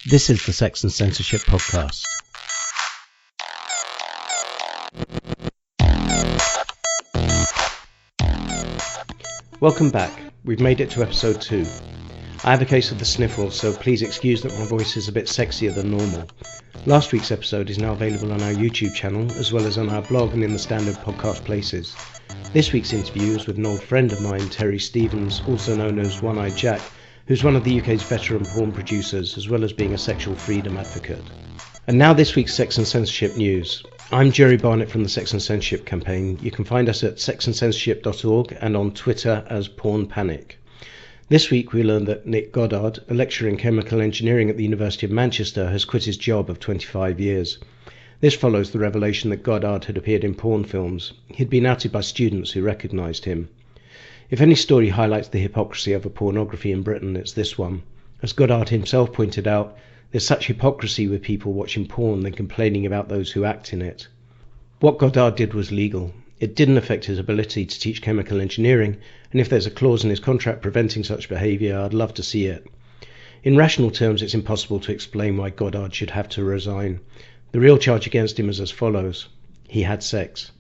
This is the Sex and Censorship Podcast. Welcome back. We've made it to episode 2. I have a case of the sniffles, so please excuse that my voice is a bit sexier than normal. Last week's episode is now available on our YouTube channel, as well as on our blog and in the standard podcast places. This week's interview is with an old friend of mine, Terry Stevens, also known as One-Eyed Jack, who's one of the UK's veteran porn producers, as well as being a sexual freedom advocate. And now this week's Sex and Censorship news. I'm Jerry Barnett from the Sex and Censorship campaign. You can find us at sexandcensorship.org and on Twitter as Porn Panic. This week we learned that Nick Goddard, a lecturer in chemical engineering at the University of Manchester, has quit his job of 25 years. This follows the revelation that Goddard had appeared in porn films. He'd been outed by students who recognised him. If any story highlights the hypocrisy of pornography in Britain, it's this one. As Goddard himself pointed out, there's such hypocrisy with people watching porn than complaining about those who act in it. What Goddard did was legal. It didn't affect his ability to teach chemical engineering, and if there's a clause in his contract preventing such behaviour, I'd love to see it. In rational terms, it's impossible to explain why Goddard should have to resign. The real charge against him is as follows. He had sex.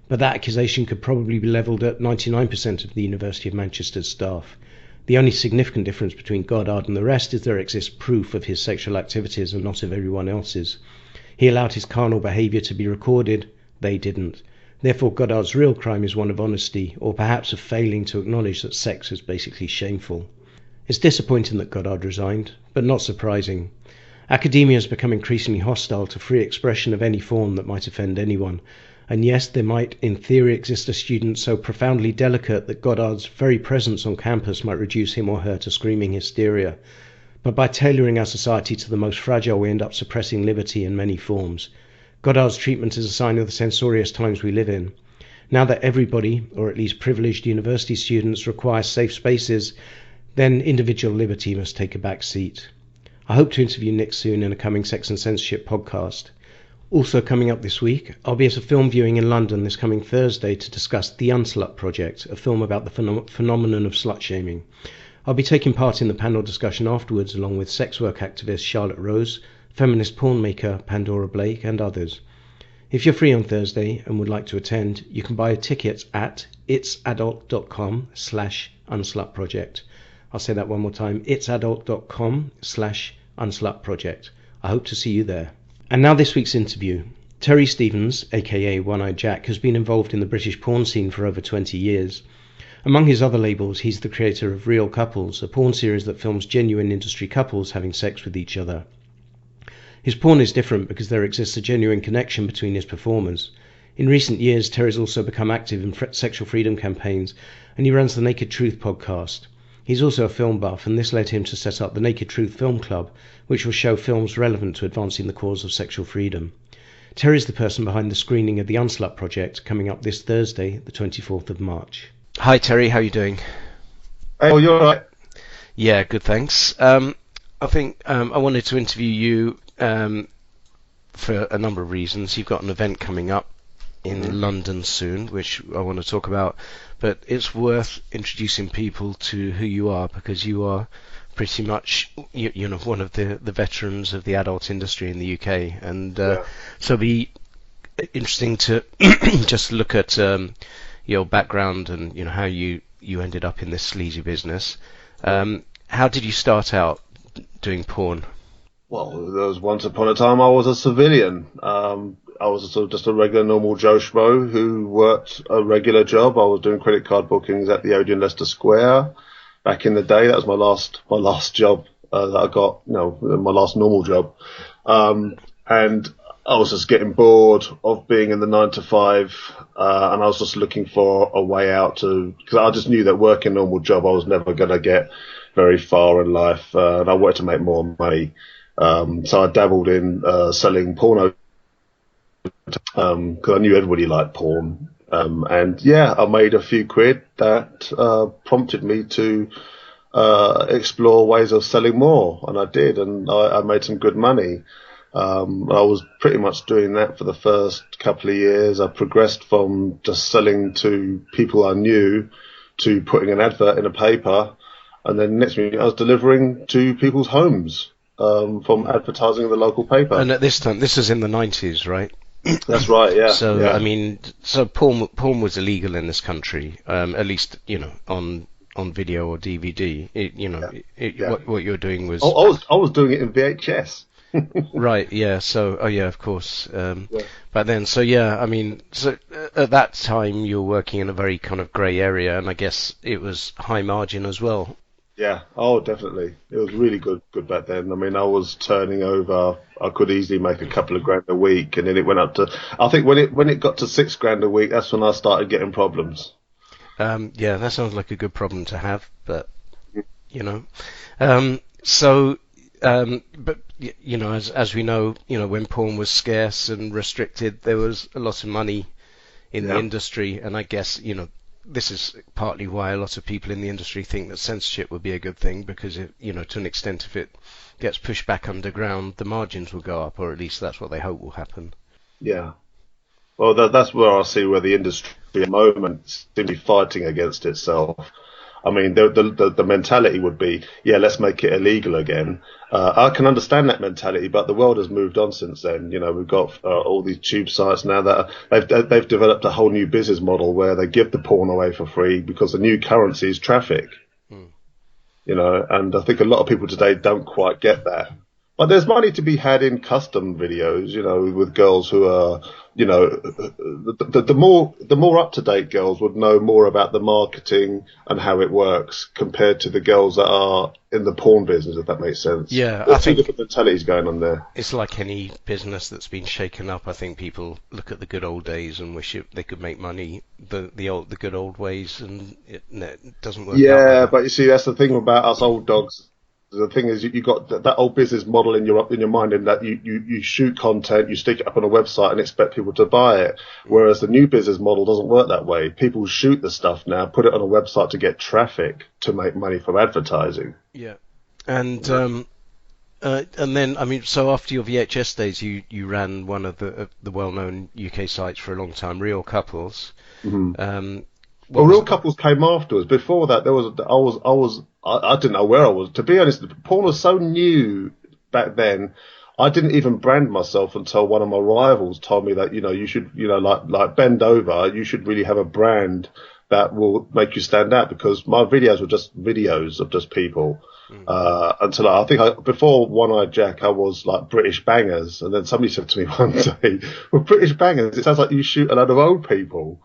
But that accusation could probably be levelled at 99% of the University of Manchester's staff. The only significant difference between Goddard and the rest is there exists proof of his sexual activities and not of everyone else's. He allowed his carnal behaviour to be recorded, they didn't. Therefore Goddard's real crime is one of honesty, or perhaps of failing to acknowledge that sex is basically shameful. It's disappointing that Goddard resigned, but not surprising. Academia has become increasingly hostile to free expression of any form that might offend anyone. And yes, there might in theory exist a student so profoundly delicate that Goddard's very presence on campus might reduce him or her to screaming hysteria. But by tailoring our society to the most fragile, we end up suppressing liberty in many forms. Goddard's treatment is a sign of the censorious times we live in. Now that everybody, or at least privileged university students, require safe spaces, then individual liberty must take a back seat. I hope to interview Nick soon in a coming Sex and Censorship podcast. Also coming up this week, I'll be at a film viewing in London this coming Thursday to discuss the UnSlut project, a film about the phenomenon of slutshaming. I'll be taking part in the panel discussion afterwards along with sex work activist Charlotte Rose, feminist porn maker Pandora Blake and others. If you're free on Thursday and would like to attend, you can buy a ticket at itsadult.com/unslutproject. I'll say that one more time, itsadult.com/unslutproject. I hope to see you there. And now this week's interview. Terry Stevens, aka One-Eyed Jack, has been involved in the British porn scene for over 20 years. Among his other labels, he's the creator of Real Couples, a porn series that films genuine industry couples having sex with each other. His porn is different because there exists a genuine connection between his performers. In recent years, Terry's also become active in sexual freedom campaigns, and he runs the Naked Truth podcast. He's also a film buff, and this led him to set up the Naked Truth Film Club, which will show films relevant to advancing the cause of sexual freedom. Terry's the person behind the screening of the UnSlut project coming up this Thursday, the 24th of March. Hi Terry, how are you doing? Oh, you're all right. Yeah, good, thanks. I think I wanted to interview you for a number of reasons. You've got an event coming up in London soon, which I want to talk about, but it's worth introducing people to who you are, because you are pretty much one of the veterans of the adult industry in the UK, and so it'd be interesting to just look at your background and how you ended up in this sleazy business. How did you start out doing porn? Well, there was once upon a time I was a civilian. I was sort of just a regular normal Joe Schmo who worked a regular job. I was doing credit card bookings at the Odeon Leicester Square back in the day. That was my last job that I got, my last normal job. And I was just getting bored of being in the 9 to 5, and I was just looking for a way out because I just knew that working a normal job I was never going to get very far in life, and I wanted to make more money. So I dabbled in selling porno because I knew everybody liked porn. And I made a few quid that prompted me to explore ways of selling more, and I did, and I made some good money. I was pretty much doing that for the first couple of years. I progressed from just selling to people I knew to putting an advert in a paper, and then next minute I was delivering to people's homes. from advertising in the local paper. And at this time, this was in the 90s, right? That's right, yeah. So, yeah. I mean, so porn was illegal in this country, at least, on video or DVD. What you were doing was... I was doing it in VHS. Right, yeah, so, of course. But then, so I mean, so at that time you were working in a very kind of grey area, and I guess it was high margin as well. Yeah, definitely. It was really good back then. I mean, I was turning over, I could easily make a couple of grand a week, and then it went up to, I think when it got to $6,000 a week, that's when I started getting problems. Yeah, that sounds like a good problem to have, but, but as we know, when porn was scarce and restricted, there was a lot of money in the industry, and I guess, this is partly why a lot of people in the industry think that censorship would be a good thing, because to an extent, if it gets pushed back underground, the margins will go up, or at least that's what they hope will happen. Yeah. Well, that's where I see where the industry at the moment is simply fighting against itself. I mean, the mentality would be, let's make it illegal again. I can understand that mentality, but the world has moved on since then. We've got all these tube sites now that they've developed a whole new business model where they give the porn away for free because the new currency is traffic. And I think a lot of people today don't quite get that. But there's money to be had in custom videos, with girls who are, the more up-to-date girls would know more about the marketing and how it works compared to the girls that are in the porn business, if that makes sense. Yeah, There's two different mentalities going on there. It's like any business that's been shaken up. I think people look at the good old days and wish they could make money the good old ways, and it doesn't work out. Yeah, but you see, that's the thing about us old dogs. The thing is, you got that old business model in your mind, in that you shoot content, you stick it up on a website and expect people to buy it. Whereas the new business model doesn't work that way. People shoot the stuff now, put it on a website to get traffic to make money from advertising. Yeah, and then I mean, so after your VHS days, you ran one of the well-known UK sites for a long time, Real Couples. Mm-hmm. Real Couples came afterwards. Before that, I didn't know where I was. To be honest, porn was so new back then. I didn't even brand myself until one of my rivals told me that, you should, like bend over. You should really have a brand that will make you stand out, because my videos were just videos of just people. Until I think before One Eye Jack, I was like British Bangers. And then somebody said to me one day, well, British Bangers, it sounds like you shoot a load of old people.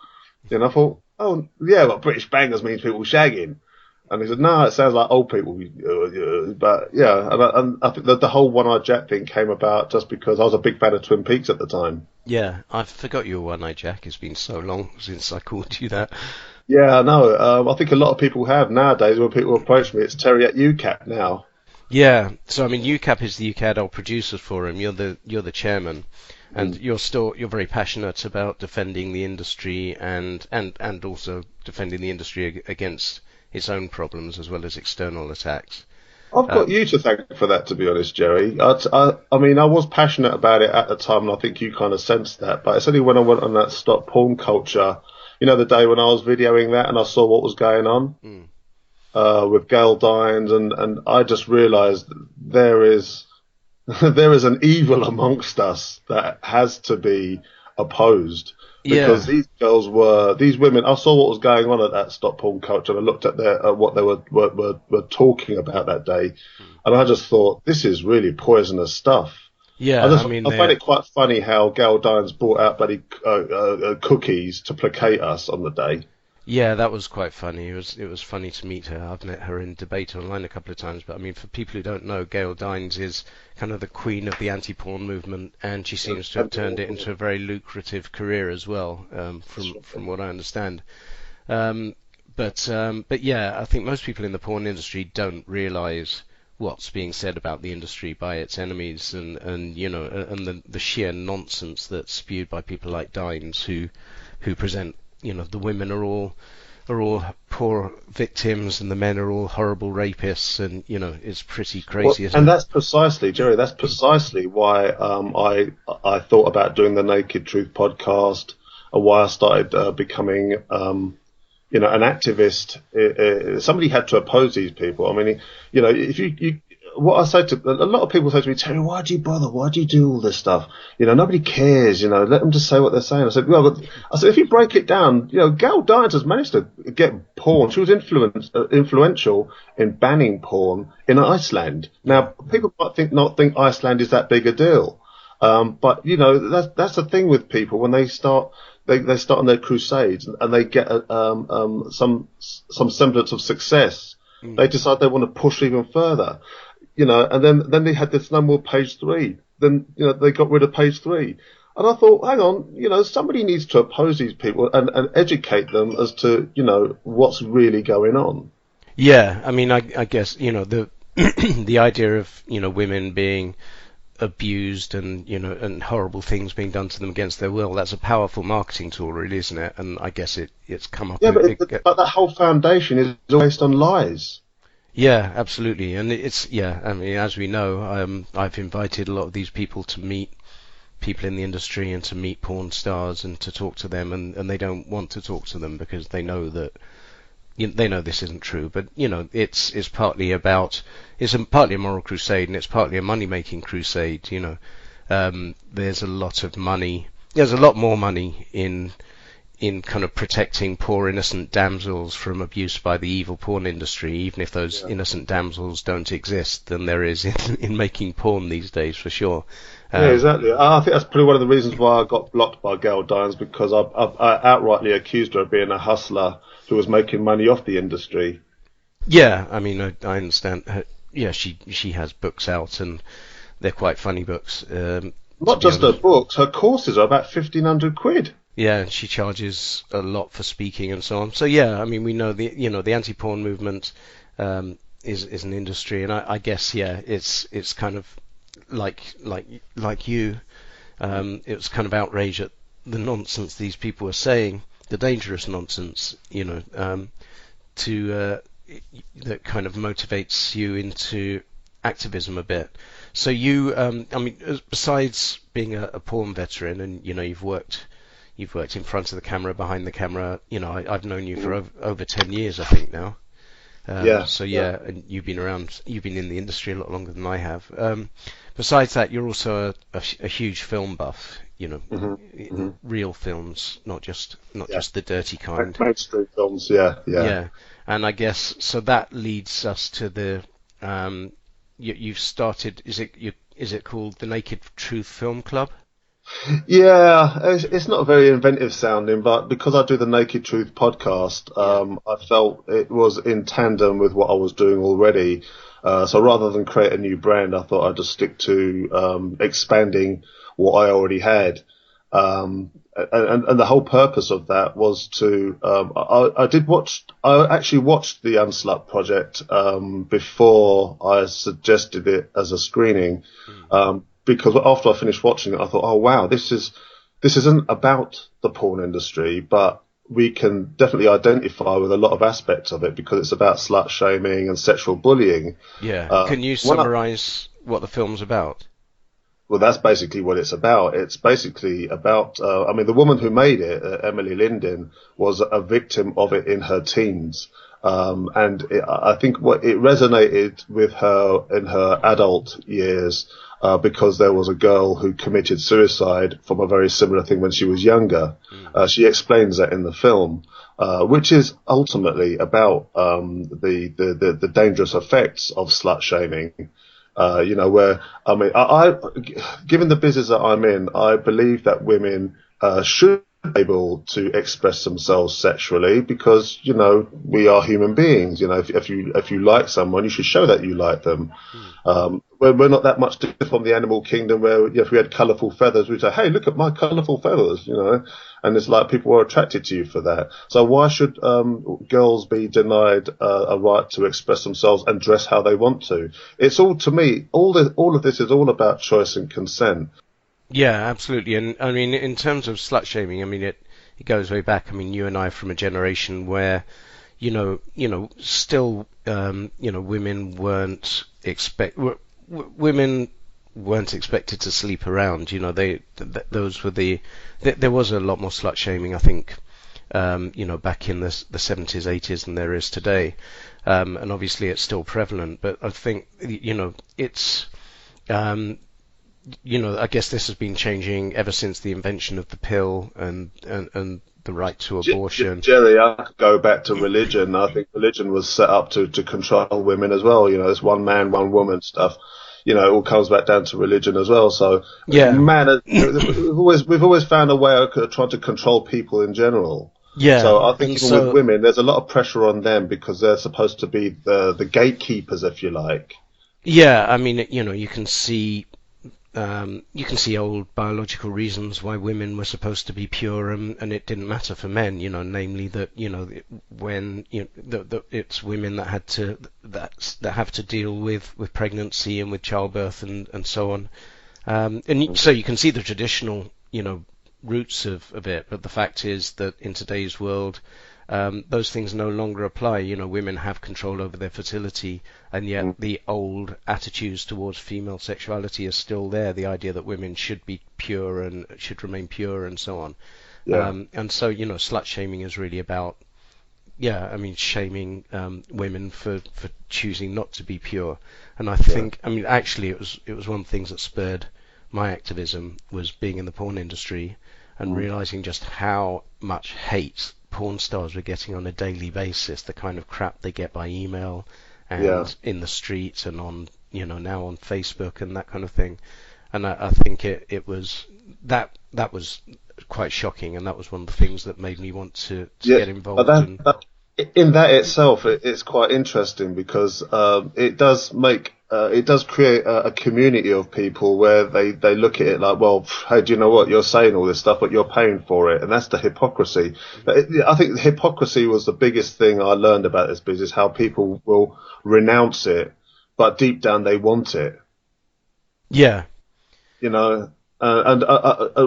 And I thought, oh, yeah, but British Bangers means people shagging. And he said, no, it sounds like old people. But yeah, and I think that the whole One Eye Jack thing came about just because I was a big fan of Twin Peaks at the time. Yeah, I forgot you were One Eye Jack. It's been so long since I called you that. Yeah, I know. I think a lot of people have nowadays. When people approach me, it's Terry at UKAP now. Yeah, so I mean, UKAP is the UK Adult Producers Forum. You're the chairman. And you're very passionate about defending the industry and also defending the industry against its own problems as well as external attacks. I've got you to thank for that, to be honest, Jerry. I mean, I was passionate about it at the time, and I think you kind of sensed that. But it's only when I went on that Stop Porn Culture, the day when I was videoing that and I saw what was going on with Gail Dines, and I just realised there is an evil amongst us that has to be opposed, because these women, I saw what was going on at that Stop Porn Culture, and I looked at what they were talking about that day, and I just thought, this is really poisonous stuff. Yeah, I find it quite funny how Gail Dines brought out cookies to placate us on the day. Yeah, that was quite funny. It was funny to meet her. I've met her in debate online a couple of times, but I mean, for people who don't know, Gail Dines is kind of the queen of the anti-porn movement, and she seems to have turned it into a very lucrative career as well, from what I understand. But yeah, I think most people in the porn industry don't realise what's being said about the industry by its enemies, and the sheer nonsense that's spewed by people like Dines, who present, the women are all poor victims and the men are all horrible rapists, and it's pretty crazy. And that's precisely, Jerry, that's precisely why I thought about doing the Naked Truth podcast, and why I started becoming an activist. Somebody had to oppose these people. I mean, if you what I say to a lot of people say to me, Terry, why do you bother? Why do you do all this stuff? Nobody cares. Let them just say what they're saying. I said, well, but I said, if you break it down, Gail Dines has managed to get porn. She was influential in banning porn in Iceland. Now, people might not think Iceland is that big a deal, but that's the thing with people when they start. They start on their crusades and they get some semblance of success. They decide they want to push even further, and then they had this no more page 3. Then, they got rid of page 3. And I thought, hang on, somebody needs to oppose these people and educate them as to, what's really going on. Yeah, I mean, I guess, the the idea of, women being abused and, and horrible things being done to them against their will, that's a powerful marketing tool, really, isn't it? And I guess it's come up. Yeah, but that whole foundation is based on lies. Yeah, absolutely. And I mean, as we know, I've invited a lot of these people to meet people in the industry and to meet porn stars and to talk to them, and they don't want to talk to them because they know that they know this isn't true. But it's partly partly a moral crusade, and it's partly a money-making crusade. There's a lot of money. There's a lot more money in kind of protecting poor innocent damsels from abuse by the evil porn industry, even if those innocent damsels don't exist, than there is in making porn these days, for sure. Yeah, exactly. I think that's probably one of the reasons why I got blocked by Gail Dines, because I outrightly accused her of being a hustler who was making money off the industry. Yeah, I mean, I understand. Yeah, she has books out, and they're quite funny books. Not just her books, her courses are about £1,500. Yeah, and she charges a lot for speaking and so on. So yeah, I mean, we know the anti-porn movement is an industry, and I guess it's kind of like you, it was kind of outrage at the nonsense these people are saying, the dangerous nonsense, that kind of motivates you into activism a bit. So you, I mean, besides being a porn veteran, and you've worked in front of the camera, behind the camera. I've known you for over 10 years, I think now. So and you've been in the industry a lot longer than I have. Besides that, you're also a huge film buff. Real films, not just the dirty kind. Mainstream films, yeah. Yeah, and I guess so that leads us to the you've started. Is it called the Naked Truth Film Club? Yeah, it's not very inventive sounding, but because I do the Naked Truth podcast, I felt it was in tandem with what I was doing already. So rather than create a new brand, I thought I'd just stick to expanding what I already had. And the whole purpose of that was to I actually watched the UnSlut project before I suggested it as a screening. Because after I finished watching it, I thought, oh wow, this isn't about the porn industry, but we can definitely identify with a lot of aspects of it because it's about slut shaming and sexual bullying. Yeah. Can you summarize what the film's about? Well, that's basically what it's about. It's basically about, I mean, the woman who made it, Emily Linden, was a victim of it in her teens. I think it resonated with her in her adult years, because there was a girl who committed suicide from a very similar thing when she was younger. She explains that in the film, which is ultimately about the dangerous effects of slut shaming. Where, I mean, given the business that I'm in, I believe that women should be able to express themselves sexually because, we are human beings. If you like someone, you should show that you like them. We're not that much different from the animal kingdom where if we had colourful feathers, we'd say, hey, look at my colourful feathers, and it's like people are attracted to you for that. So why should girls be denied a right to express themselves and dress how they want to? It's all, to me, all of this is all about choice and consent. Yeah, absolutely. And I mean, in terms of slut shaming, I mean, it goes way back. I mean, you and I are from a generation where, still, women weren't expected to sleep around. Those were there was a lot more slut shaming, I think, back in the 70s, 80s than there is today. and obviously it's still prevalent. But I think, it's, I guess this has been changing ever since the invention of the pill and the right to abortion. Jerry, I could go back to religion. I think religion was set up to control women as well. It's one man, one woman stuff. It all comes back down to religion as well. So, man, we've always found a way of trying to control people in general. Yeah. So I think even with women, there's a lot of pressure on them because they're supposed to be the gatekeepers, if you like. Yeah, I mean, you can see old biological reasons why women were supposed to be pure, and it didn't matter for men. Namely that when it's women that have to deal with pregnancy and with childbirth and so on. So you can see the traditional roots of it, but the fact is that in today's world, those things no longer apply. Women have control over their fertility, and yet the old attitudes towards female sexuality are still there. The idea that women should be pure and should remain pure and so on. Yeah. And so, slut shaming is really about, shaming women for choosing not to be pure. And I think, actually it was one of the things that spurred my activism was being in the porn industry and realizing just how much hate porn stars were getting on a daily basis, the kind of crap they get by email and in the streets and on, now on Facebook and that kind of thing. And I think it was that was quite shocking, and that was one of the things that made me want to get involved. In that itself, it's quite interesting because it does create a community of people where they look at it like, well, hey, do you know what? You're saying all this stuff, but you're paying for it. And that's the hypocrisy. I think the hypocrisy was the biggest thing I learned about this business, how people will renounce it, but deep down they want it. Yeah. And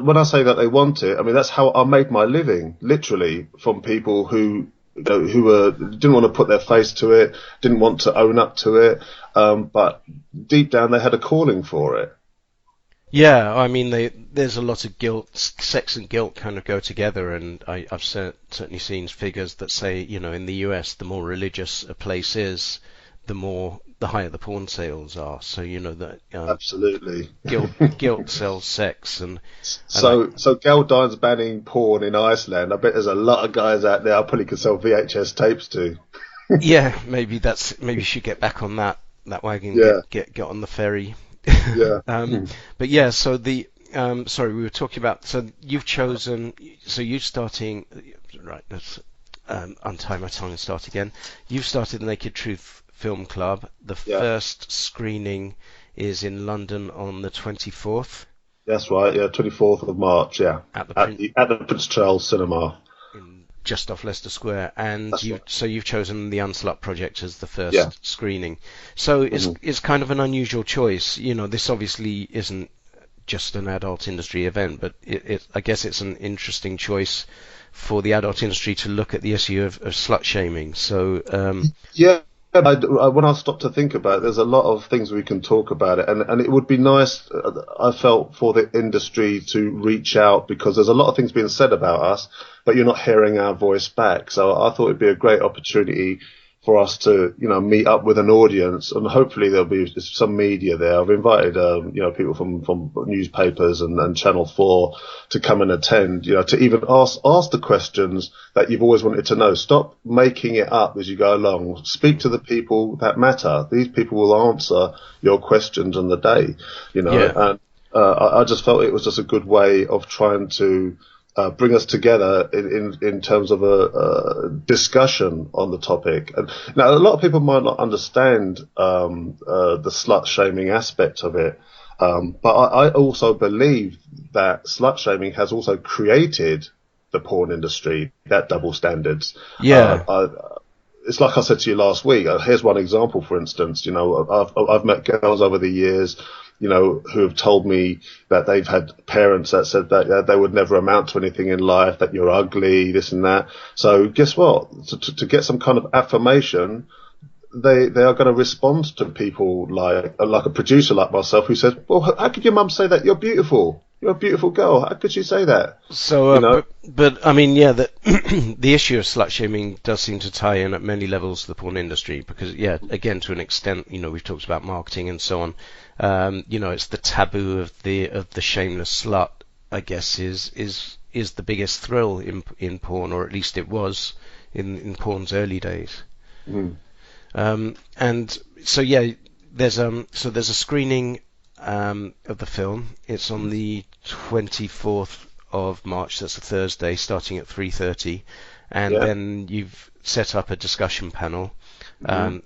when I say that they want it, that's how I made my living, literally, from people who didn't want to put their face to it, didn't want to own up to it, but deep down they had a calling for it. Yeah, there's a lot of guilt, sex and guilt kind of go together, and I've certainly seen figures that say, in the US, the more religious a place is, the higher the porn sales are. So that absolutely guilt sells sex, and so Gail Dines banning porn in Iceland. I bet there's a lot of guys out there I probably could sell VHS tapes to. Yeah, maybe you should get back on that wagon. Yeah. Get on the ferry. Yeah. But yeah, so the sorry, we were talking about. So you've chosen. So you're starting. Right. Let's untie my tongue and start again. You've started the Naked Truth Film Club. The first screening is in London on the 24th. That's right, 24th of March, at the Prince Charles Cinema. Just off Leicester Square. And you've chosen the UnSlut project as the first screening. So it's kind of an unusual choice. This obviously isn't just an adult industry event, but I guess it's an interesting choice for the adult industry to look at the issue of slut shaming. So when I stopped to think about it, there's a lot of things we can talk about it, and it would be nice, I felt, for the industry to reach out, because there's a lot of things being said about us, but you're not hearing our voice back. So I thought it'd be a great opportunity for us to, meet up with an audience, and hopefully there'll be some media there. I've invited, people from newspapers and Channel 4 to come and attend, to even ask the questions that you've always wanted to know. Stop making it up as you go along. Speak to the people that matter. These people will answer your questions on the day, and I just felt it was just a good way of trying to bring us together in terms of a discussion on the topic. And now, a lot of people might not understand the slut shaming aspect of it, but I also believe that slut shaming has also created the porn industry, that double standards. It's like I said to you last week. Here's one example, for instance. I've met girls over the years, who have told me that they've had parents that said that they would never amount to anything in life, that you're ugly, this and that. So guess what? To get some kind of affirmation, they are going to respond to people like a producer like myself who says, well, how could your mum say that you're beautiful? You're a beautiful girl. How could you say that? So, You know? but I mean, yeah, the issue of slut shaming does seem to tie in at many levels to the porn industry because, yeah, again, to an extent, we've talked about marketing and so on. It's the taboo of the shameless slut, I guess, is the biggest thrill in porn, or at least it was in porn's early days. Mm. And so, yeah, there's a screening of the film. It's on the 24th of March. That's a Thursday, starting at 3:30, and then you've set up a discussion panel. I'm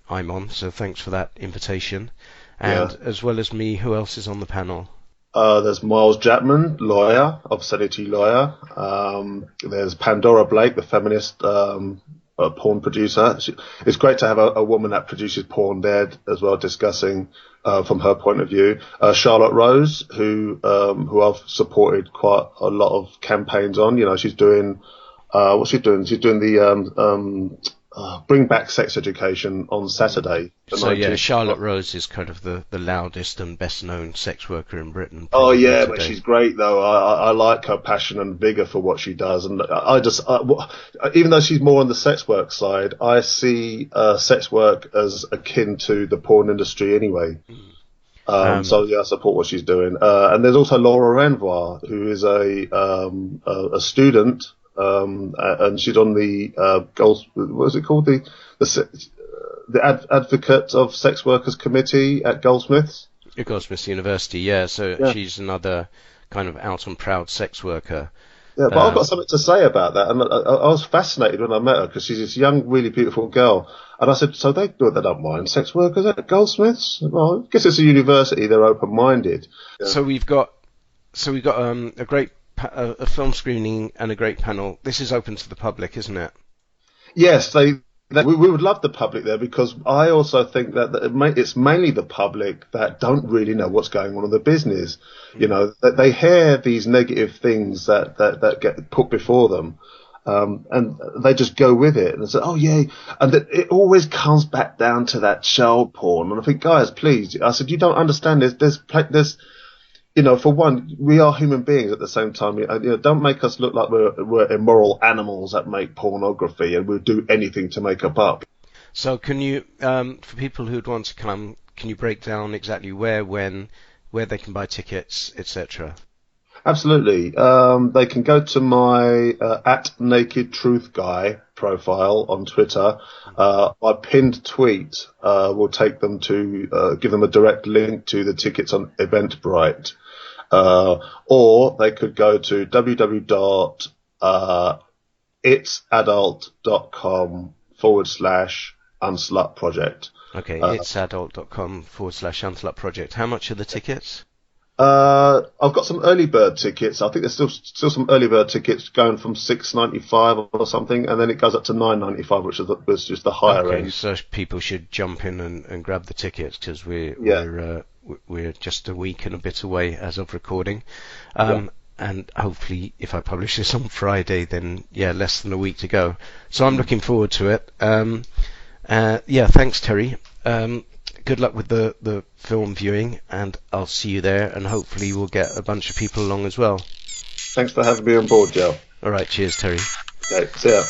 on, so thanks for that invitation. And as well as me, who else is on the panel? There's Miles Chapman, lawyer, obscenity lawyer. There's Pandora Blake, the feminist porn producer. It's great to have a woman that produces porn there as well, discussing from her point of view. Charlotte Rose, who I've supported quite a lot of campaigns on. She's doing what's she doing? She's doing the Bring Back Sex Education on Saturday. So yeah, Charlotte Rose is kind of the loudest and best known sex worker in Britain. Oh yeah, but she's great though. I like her passion and vigour for what she does, and even though she's more on the sex work side, I see sex work as akin to the porn industry anyway. So yeah, I support what she's doing. And there's also Laura Renvois, who is a student. And she's on the what is it called, the Advocate of Sex Workers Committee at Goldsmiths. At Goldsmiths University, yeah. So she's another kind of out and proud sex worker. Yeah, but I've got something to say about that, and I was fascinated when I met her because she's this young, really beautiful girl. And I said, so they don't mind sex workers at Goldsmiths? Well, I guess it's a university; they're open-minded. Yeah. So we've got a great a film screening and a great panel. This is open to the public, isn't it? Yes, we would love the public there, because I also think that it's mainly the public that don't really know what's going on in the business. That they hear these negative things that get put before them, and they just go with it and say, oh yeah, and it always comes back down to that child porn. And I think, guys, please, I said, you don't understand this. There's for one, we are human beings at the same time. Don't make us look like we're immoral animals that make pornography and we'll do anything to make a buck. So can you, for people who'd want to come, can you break down exactly where, when, where they can buy tickets, etc.? Absolutely. They can go to my @NakedTruthGuy profile on Twitter. My pinned tweet will take them to give them a direct link to the tickets on Eventbrite. Or they could go to www.itsadult.com/UnSlut project. Okay, itsadult.com/UnSlut project. How much are the tickets? I've got some early bird tickets. I think there's still some early bird tickets going from $6.95 or something, and then it goes up to $9.95, which was just the higher end. So people should jump in and grab the tickets, because we're just a week and a bit away as of recording. And hopefully, if I publish this on Friday, then less than a week to go. So I'm looking forward to it. Thanks, Terry. Good luck with the film viewing, and I'll see you there, and hopefully we'll get a bunch of people along as well. Thanks for having me on board, Joe. All right, cheers, Terry. Okay, see ya.